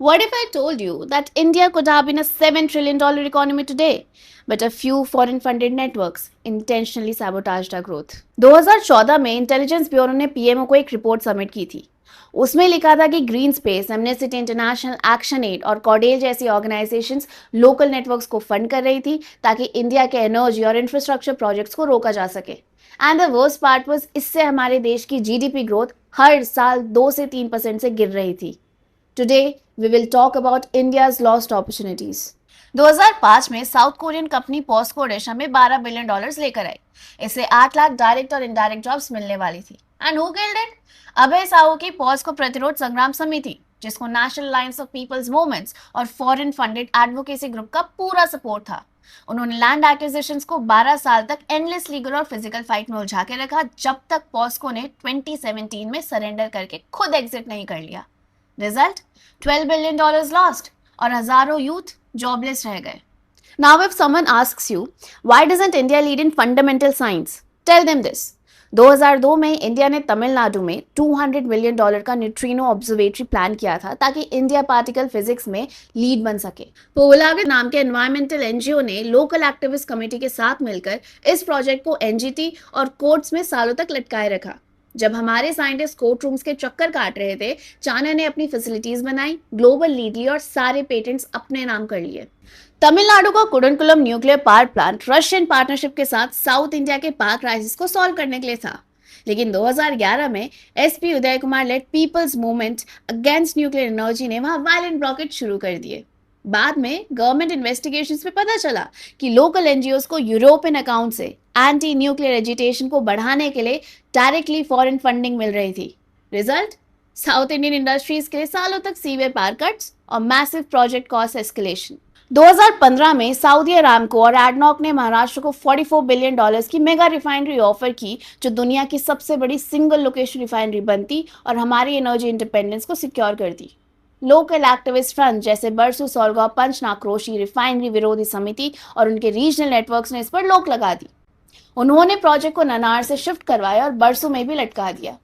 What if I told you that India could have been a $7 trillion economy today, but a few foreign funded networks intentionally sabotaged our growth? 2014 में intelligence bureau ने PMO को एक report submit की थी। उसमें लिखा था कि Green Space, Amnesty International, Action Aid और कॉडेल जैसी ऑर्गेनाइजेशंस लोकल नेटवर्क्स को फंड कर रही थी ताकि इंडिया के एनर्जी और इंफ्रास्ट्रक्चर प्रोजेक्ट्स को रोका जा सके। And the worst part was, इससे हमारे देश की जीडीपी ग्रोथ हर साल 2 से 3% से गिर रही थी। Today, we will talk about India's lost opportunities. 2005 में South Korean company POSCO Odisha में $12 बिलियन लेकर आई। इससे 8 लाख डायरेक्ट और इनडायरेक्ट जॉब्स मिलने वाली थी। And who killed it? Abhay Sahu की पॉस्को प्रतिरोध संग्राम समिति, जिसको National Alliance of People's Movements और फॉरेन फंडेड एडवोकेसी ग्रुप का पूरा सपोर्ट था। उन्होंने लैंड एक्विजिशंस को 12 साल तक एंडलेस लीगल और फिजिकल फाइट में उलझा के रखा, जब तक पॉस्को ने 2017 में सरेंडर करके खुद एग्जिट नहीं कर लिया। Result? $12 billion lost और हजारों यूथ जॉबलेस रह गए। Now if someone asks you, why doesn't India lead in fundamental science? Tell them this. 2002 में इंडिया ने तमिलनाडु में $200 मिलियन का न्यूट्रिनो ऑब्जर्वेटरी प्लान किया था ताकि इंडिया पार्टिकल फिजिक्स में लीड बन सके। पोलागत नाम के एनवायरमेंटल एनजीओ ने लोकल एक्टिविस्ट कमेटी के साथ मिलकर इस प्रोजेक्ट को एनजीटी और कोर्ट्स में सालों तक लटकाए रखा। जब हमारे साइंटिस्ट कोर्ट रूम्स के चक्कर काट रहे थे, चाइना ने अपनी फैसिलिटीज बनाई, ग्लोबल लीड ली और सारे पेटेंट्स अपने नाम कर लिए। तमिलनाडु का Kudankulam nuclear power plant Russian partnership के साथ साउथ इंडिया के पाक क्राइसिस को सॉल्व करने के लिए था। लेकिन 2011 में SP Uday Kumar led People's Movement Against Nuclear Energy ने वहां वायलेंट ब्लॉकेट शुरू कर दिए। बाद में गवर्नमेंट इन्वेस्टिगेशंस में पता चला कि लोकल एनजीओस को यूरोपियन अकाउंट से एंटी न्यूक्लियर एजिटेशन को बढ़ाने के लिए डायरेक्टली फॉरेन फंडिंग मिल रही थी। रिजल्ट? साउथ इंडियन इंडस्ट्रीज के लिए सालों तक सीवे पावर कट्स और मैसिव प्रोजेक्ट कॉस्ट एस्केलेशन। 2015 में सऊदी अरामको और एडनॉक ने महाराष्ट्र को $44 बिलियन की मेगा रिफाइनरी ऑफर की, जो दुनिया की सबसे बड़ी सिंगल लोकेशन रिफाइनरी बनती और हमारी एनर्जी इंडिपेंडेंस को सिक्योर करती। लोकल एक्टिविस्ट फ्रंट जैसे बरसू सोलगांव पंच नाक्रोशी रिफाइनरी विरोधी समिति और उनके रीजनल नेटवर्क्स ने इस पर रोक लगा दी। उन्होंने प्रोजेक्ट को ननार से शिफ्ट करवाया और बरसू में भी लटका दिया।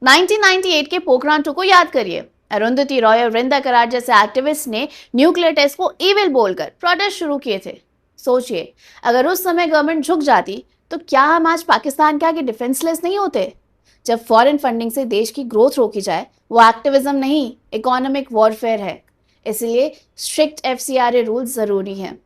1998 के पोखरान 2 को याद करिए। अरुंधति रॉय और वृंदा करार जैसे एक्टिविस्ट ने न्यूक्लियर टेस्ट को इविल बोलकर प्रोटेस्ट शुरू किए थे। सोचिए, अगर उस समय गवर्नमेंट झुक जाती तो क्या हम आज पाकिस्तान के आगे डिफेंसलेस नहीं होते? जब फॉरेन फंडिंग से देश की ग्रोथ रोकी जाए, वो एक्टिविज्म नहीं, इकोनॉमिक वॉरफेयर है। इसलिए स्ट्रिक्ट एफसीआरए रूल्स जरूरी हैं।